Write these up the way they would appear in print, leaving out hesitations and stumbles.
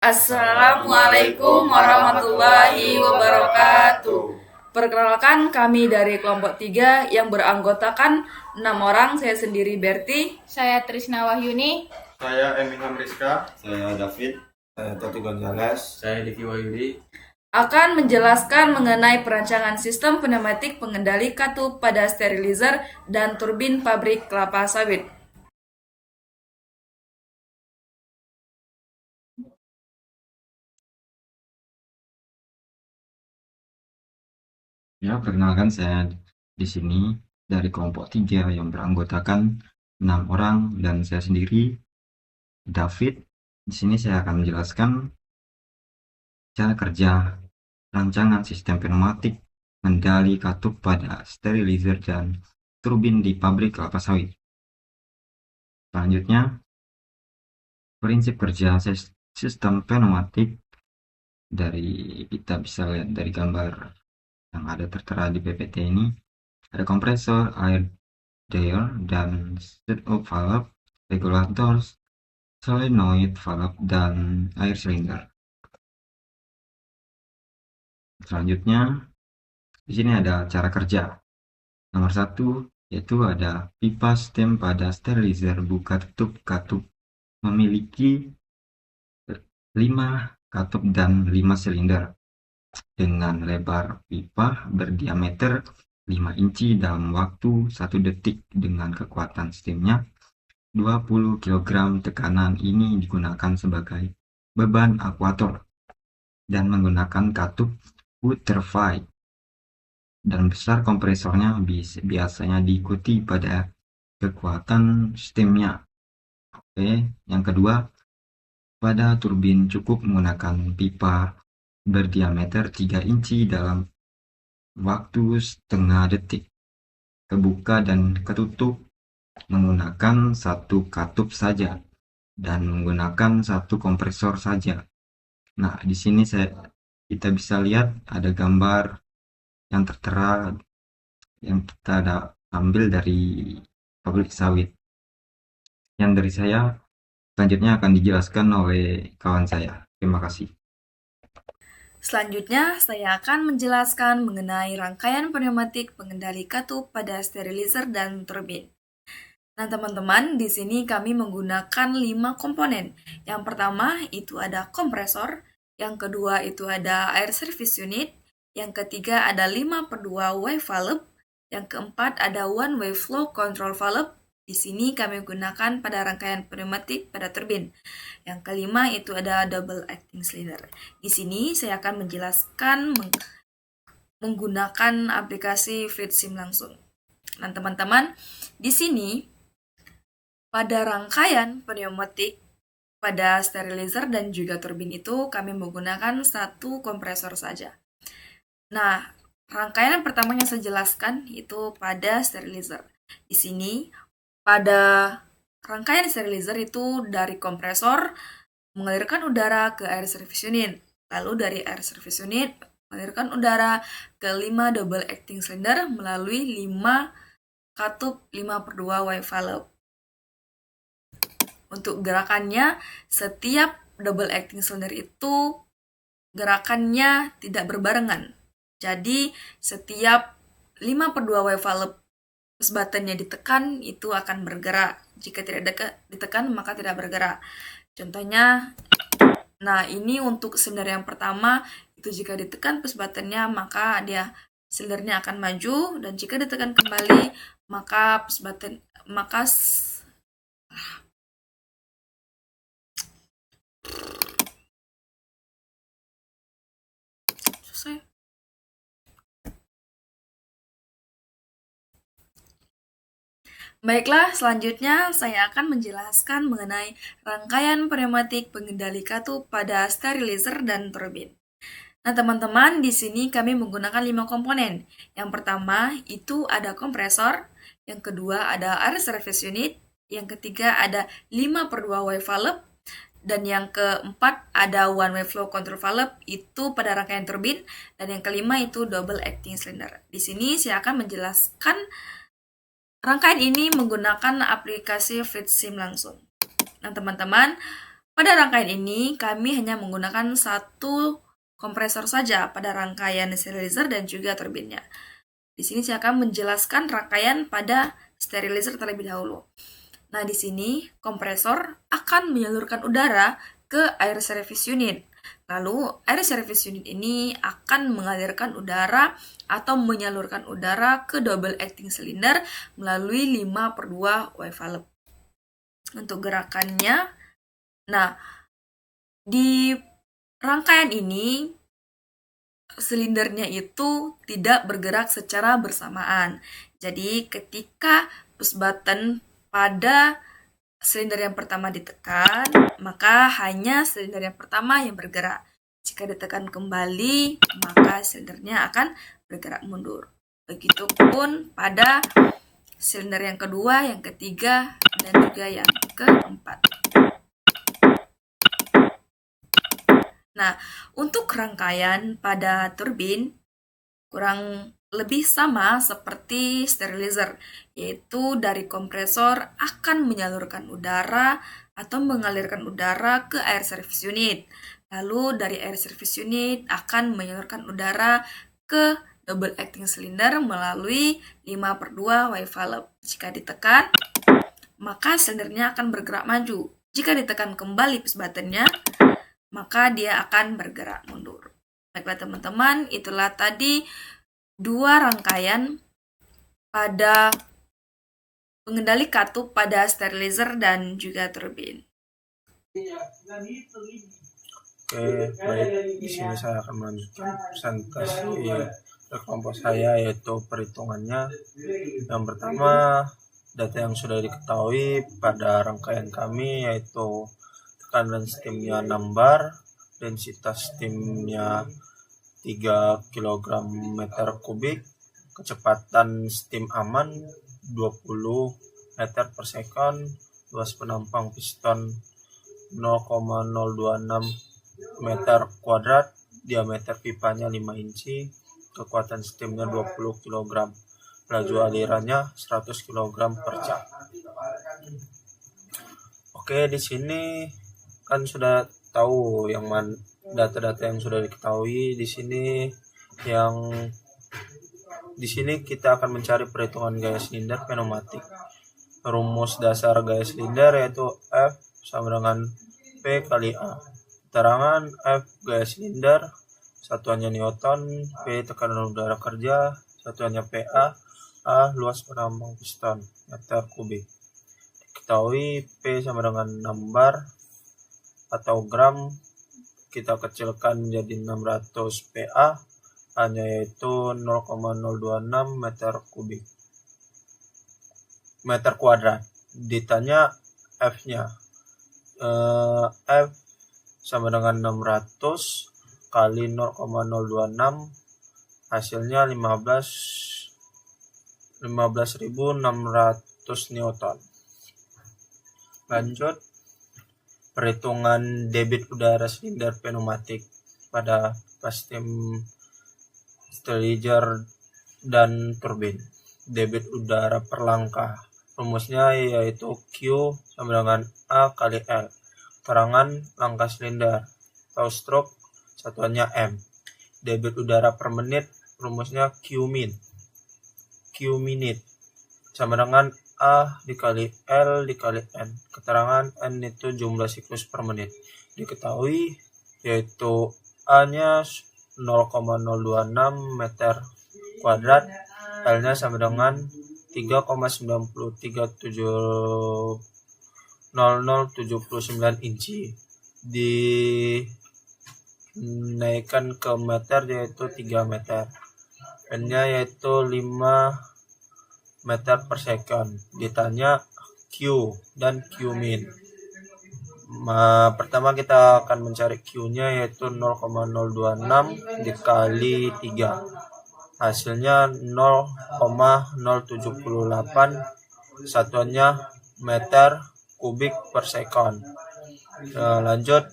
Assalamualaikum warahmatullahi wabarakatuh. Perkenalkan, kami dari kelompok 3 yang beranggotakan 6 orang. Saya sendiri Berti. Saya Trisna Wahyuni. Saya Eminam Rizka. Saya David. Saya Toti Gonzales. Saya Diki Wahyudi. Akan menjelaskan mengenai perancangan sistem pneumatik pengendali katup pada sterilizer dan turbin pabrik kelapa sawit. Ya, perkenalkan saya di sini dari kelompok 3 yang beranggotakan 6 orang dan saya sendiri David. Di sini saya akan menjelaskan cara kerja rancangan sistem pneumatik pengendali katup pada sterilizer dan turbin di pabrik kelapa sawit. Selanjutnya, prinsip kerja sistem pneumatik kita bisa lihat dari gambar yang ada tertera di PPT ini. Ada kompresor, air dryer, dan set-up valve, regulators, solenoid valve, dan air silinder. Selanjutnya, di sini ada cara kerja. Nomor 1 yaitu ada pipa stem pada sterilizer buka tutup katup memiliki 5 katup dan 5 silinder dengan lebar pipa berdiameter 5 inci dalam waktu 1 detik dengan kekuatan stemnya 20 kg. Tekanan ini digunakan sebagai beban akuator dan menggunakan katup butterfly, dan besar kompresornya biasanya diikuti pada kekuatan stemnya. Oke, yang kedua, pada turbin cukup menggunakan pipa berdiameter 3 inci dalam waktu setengah detik. Kebuka dan ketutup menggunakan satu katup saja dan menggunakan satu kompresor saja. Nah, di sini kita bisa lihat ada gambar yang tertera yang kita ambil dari pabrik sawit. Yang dari saya, selanjutnya akan dijelaskan oleh kawan saya. Terima kasih. Selanjutnya, saya akan menjelaskan mengenai rangkaian pneumatik pengendali katup pada sterilizer dan turbin. Nah, teman-teman, di sini kami menggunakan 5 komponen. Yang pertama itu ada kompresor, yang kedua itu ada air service unit, yang ketiga ada 5/2 wave valve, yang keempat ada one way flow control valve. Di sini kami gunakan pada rangkaian pneumatik pada turbin. Yang kelima itu ada double acting cylinder. Di sini saya akan menjelaskan menggunakan aplikasi FluidSim langsung. Nah, teman-teman, di sini pada rangkaian pneumatik pada sterilizer dan juga turbin itu kami menggunakan satu kompresor saja. Nah, rangkaian yang pertamanya saya jelaskan itu pada sterilizer. Di sini pada rangkaian sterilizer itu dari kompresor mengalirkan udara ke air service unit. Lalu dari air service unit mengalirkan udara ke 5 double acting cylinder melalui 5 katup 5/2 wave valve. Untuk gerakannya, setiap double acting cylinder itu gerakannya tidak berbarengan. Jadi, setiap 5/2 wave valve push buttonnya ditekan, itu akan bergerak. Jika tidak ditekan, maka tidak bergerak. Contohnya, nah ini untuk silinder yang pertama, itu jika ditekan push buttonnya, maka silindernya akan maju, dan jika ditekan kembali, maka push button, maka selesai. Baiklah, selanjutnya saya akan menjelaskan mengenai rangkaian pneumatik pengendali katup pada sterilizer dan turbin. Nah, teman-teman, di sini kami menggunakan 5 komponen. Yang pertama itu ada kompresor, yang kedua ada air service unit, yang ketiga ada 5/2 wave valve, dan yang keempat ada one way flow control valve itu pada rangkaian turbin, dan yang kelima itu double acting cylinder. Di sini saya akan menjelaskan rangkaian ini menggunakan aplikasi FluidSim langsung. Nah, teman-teman, Pada rangkaian ini, kami hanya menggunakan satu kompresor saja pada rangkaian sterilizer dan juga turbinnya. Di sini saya akan menjelaskan rangkaian pada sterilizer terlebih dahulu. Nah, di sini kompresor akan menyalurkan udara ke air service unit. Lalu, air service unit ini akan mengalirkan udara atau menyalurkan udara ke double acting cylinder melalui 5/2 wave valve. Untuk gerakannya, nah, di rangkaian ini, silindernya itu tidak bergerak secara bersamaan. Jadi, ketika push button pada silinder yang pertama ditekan, maka hanya silinder yang pertama yang bergerak. Jika ditekan kembali, maka silindernya akan bergerak mundur. Begitupun pada silinder yang kedua, yang ketiga, dan juga yang keempat. Nah, untuk rangkaian pada turbin kurang lebih sama seperti sterilizer, yaitu dari kompresor akan menyalurkan udara atau mengalirkan udara ke air service unit. Lalu dari air service unit akan menyalurkan udara ke double acting cylinder melalui 5/2 wave valve. Jika ditekan, maka silindernya akan bergerak maju. Jika ditekan kembali push buttonnya, maka dia akan bergerak mundur. Baiklah teman-teman, itulah tadi 2 rangkaian pada pengendali katup pada sterilizer dan juga turbin. Oke, baik. Di sini saya akan melanjutkan presentasi dari kelompok saya, yaitu perhitungannya. Yang pertama, data yang sudah diketahui pada rangkaian kami, yaitu tekanan steamnya 6 bar, densitas steamnya 3 kg meter kubik, kecepatan steam aman 20 meter per second, luas penampang piston 0,026 meter kuadrat, diameter pipanya 5 inci, kekuatan steamnya 20 kg, laju alirannya 100 kg per jam. Oke, di sini kan sudah tahu yang data-data yang sudah diketahui. Di sini kita akan mencari perhitungan gaya silinder pneumatik. Rumus dasar gaya silinder yaitu F sama dengan P kali A. Keterangan F gaya silinder, satuannya Newton, P tekanan udara kerja, satuannya PA, A luas penampang piston meter kubik. Diketahui P sama dengan 6 bar atau gram, kita kecilkan menjadi 600 PA, hanya yaitu 0,026 meter kuadrat. Ditanya F-nya, F sama dengan 600 kali 0,026, hasilnya 15.600 Newton. Lanjut, perhitungan debit udara silinder pneumatik pada steam sterilizer dan turbin. Debit udara per langkah, rumusnya yaitu Q sama dengan A kali L. Keterangan langkah silinder atau stroke, satuannya M. Debit udara per menit, rumusnya Q minute sama dengan A dikali L dikali N. Keterangan N itu jumlah siklus per menit. Diketahui yaitu A-nya 0,026 meter kuadrat, L-nya sama dengan 3,9370079 inci. Dinaikkan ke meter yaitu 3 meter. N-nya yaitu 5 meter per second. Ditanya Q dan Q min. Pertama kita akan mencari Q-nya yaitu 0,026 dikali 3. Hasilnya 0,078, satuannya meter kubik per second. Lanjut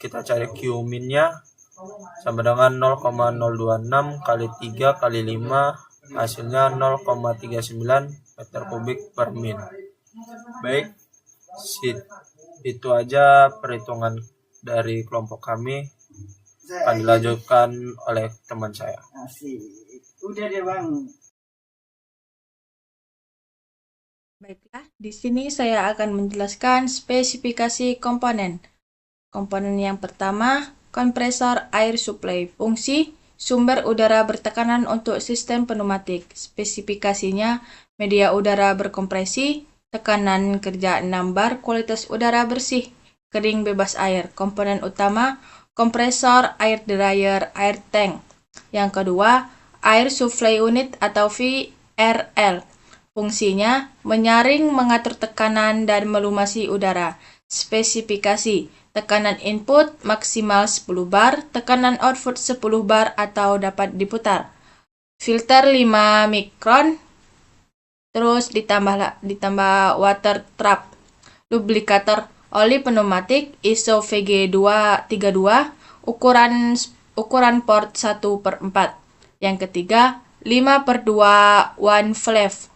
kita cari Q min-nya, sama dengan 0,026 kali 3 kali 5, hasilnya 0,39 meter kubik per min. Baik, Itu aja perhitungan dari kelompok kami akan dilanjutkan oleh teman saya. Asik. Udah deh Bang. Baiklah, di sini saya akan menjelaskan spesifikasi komponen. Komponen yang pertama, kompresor air supply, fungsi sumber udara bertekanan untuk sistem pneumatik. Spesifikasinya, media udara berkompresi, tekanan kerja 6 bar, kualitas udara bersih, kering bebas air. Komponen utama, kompresor air dryer, air tank. Yang kedua, air supply unit atau VRL. Fungsinya, menyaring, mengatur tekanan, dan melumasi udara. Spesifikasi, tekanan input maksimal 10 bar, tekanan output 10 bar atau dapat diputar. Filter 5 mikron, terus ditambah water trap. Lubrikator oli pneumatik ISO VG232, ukuran port 1/4. Yang ketiga, 5/2 one valve.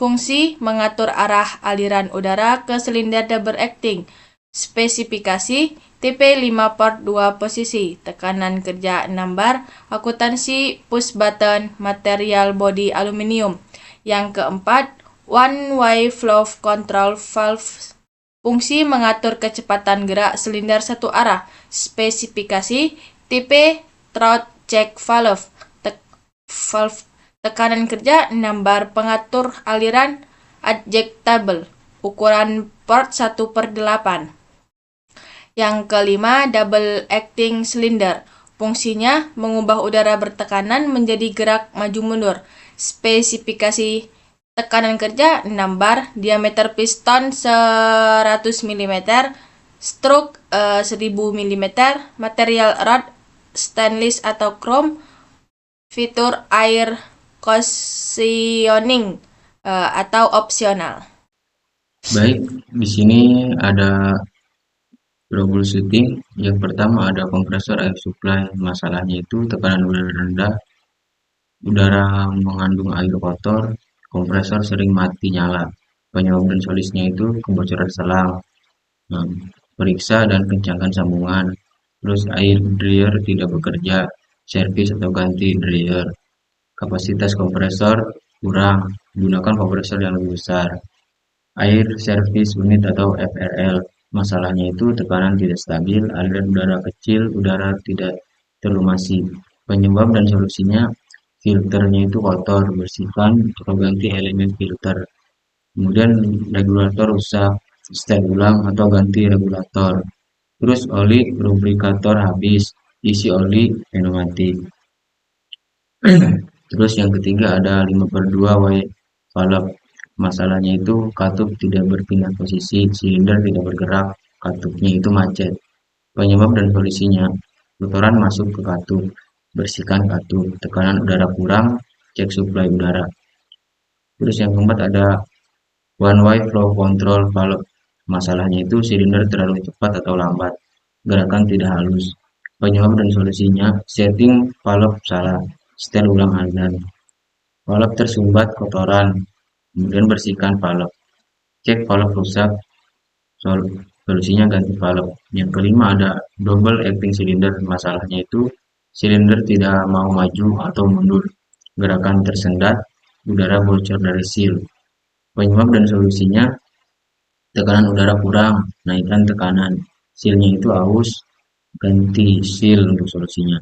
Fungsi mengatur arah aliran udara ke silinder double acting. Spesifikasi TP 5/2 posisi, tekanan kerja 6 bar, akuntansi push button, material bodi aluminium. Yang keempat, one way flow control valve. Fungsi mengatur kecepatan gerak silinder satu arah. Spesifikasi tipe throat check valve. Tekanan kerja 6 bar, pengatur aliran adjustable, ukuran port 1/8. Yang kelima, double acting cylinder. Fungsinya mengubah udara bertekanan menjadi gerak maju mundur. Spesifikasi tekanan kerja 6 bar, diameter piston 100 mm, stroke 1000 mm, material rod stainless atau chrome, fitur air cushioning atau opsional. Baik, di sini ada troubleshooting. Yang pertama ada kompresor air supply. Masalahnya itu tekanan udara rendah, udara mengandung air kotor, kompresor sering mati nyala. Penyebab dan solusinya itu kebocoran selang, periksa dan kencangkan sambungan. Terus air dryer tidak bekerja, servis atau ganti dryer. Kapasitas kompresor kurang, gunakan kompresor yang lebih besar. Air service unit atau FRL. Masalahnya itu tekanan tidak stabil, aliran udara kecil, udara tidak terlumasi. Penyebab dan solusinya, filternya itu kotor, bersihkan atau ganti elemen filter. Kemudian regulator rusak, setel ulang atau ganti regulator. Terus oli lubrikator habis, isi oli pneumatik. Terus yang ketiga ada 5/2 way valve. Masalahnya itu katup tidak berpindah posisi, silinder tidak bergerak, katupnya itu macet. Penyebab dan solusinya, kotoran masuk ke katup, bersihkan katup, tekanan udara kurang, cek suplai udara. Terus yang keempat ada one way flow control valve. Masalahnya itu silinder terlalu cepat atau lambat, gerakan tidak halus. Penyebab dan solusinya, setting valve salah, setel ulang aliran. Valve tersumbat kotoran, kemudian bersihkan valve. Cek valve rusak, solusinya ganti valve. Yang kelima ada double acting cylinder. Masalahnya itu silinder tidak mau maju atau mundur, gerakan tersendat, udara bocor dari seal. Penyebab dan solusinya, tekanan udara kurang, naikkan tekanan, sealnya itu aus, ganti seal untuk solusinya.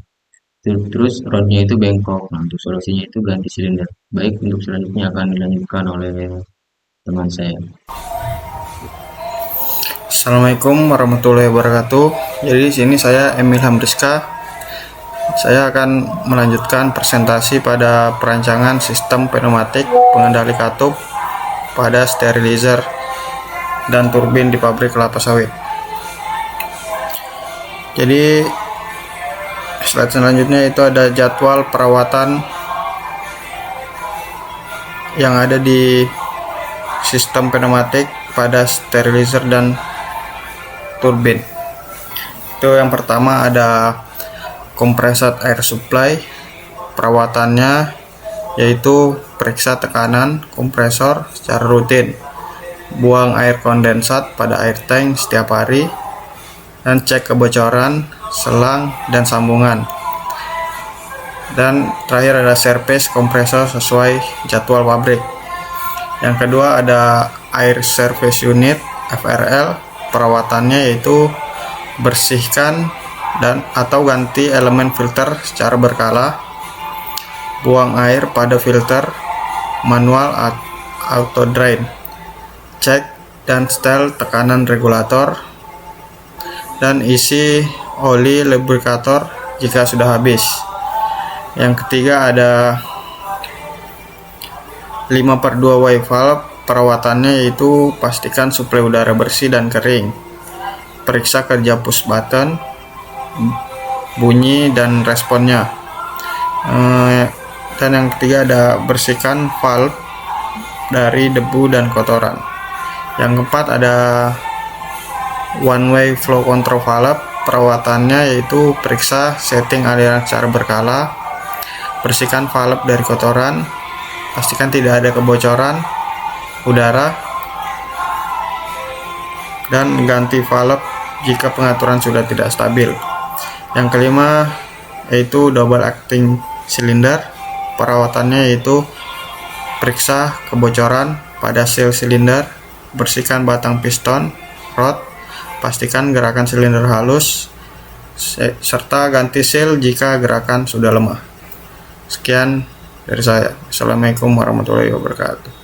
Terus rodnya itu bengkok, nah untuk solusinya itu ganti silinder. Baik, untuk selanjutnya akan dilanjutkan oleh teman saya. Assalamualaikum warahmatullahi wabarakatuh. Jadi di sini saya Emil Hamriska. Saya akan melanjutkan presentasi pada perancangan sistem pneumatik pengendali katup pada sterilizer dan turbin di pabrik kelapa sawit. Jadi slide selanjutnya itu ada jadwal perawatan yang ada di sistem pneumatik pada sterilizer dan turbin. Itu yang pertama ada kompresor air supply. Perawatannya yaitu periksa tekanan kompresor secara rutin. buang air kondensat pada air tank setiap hari, dan cek kebocoran selang dan sambungan. Dan terakhir ada servis kompresor sesuai jadwal pabrik. Yang kedua ada air service unit FRL, perawatannya yaitu bersihkan dan atau ganti elemen filter secara berkala, buang air pada filter manual auto drain, cek dan setel tekanan regulator, dan isi oli lubrikator jika sudah habis. Yang ketiga ada 5/2 wave valve, perawatannya yaitu pastikan suplai udara bersih dan kering, periksa kerja push button, bunyi dan responnya. Dan yang ketiga ada bersihkan valve dari debu dan kotoran. Yang keempat ada one way flow control valve, perawatannya yaitu periksa setting aliran secara berkala, bersihkan valve dari kotoran, pastikan tidak ada kebocoran udara, dan ganti valve jika pengaturan sudah tidak stabil. Yang kelima yaitu double acting cylinder, perawatannya yaitu periksa kebocoran pada seal silinder, bersihkan batang piston, rod, pastikan gerakan silinder halus, serta ganti seal jika gerakan sudah lemah. Sekian dari saya. Assalamualaikum warahmatullahi wabarakatuh.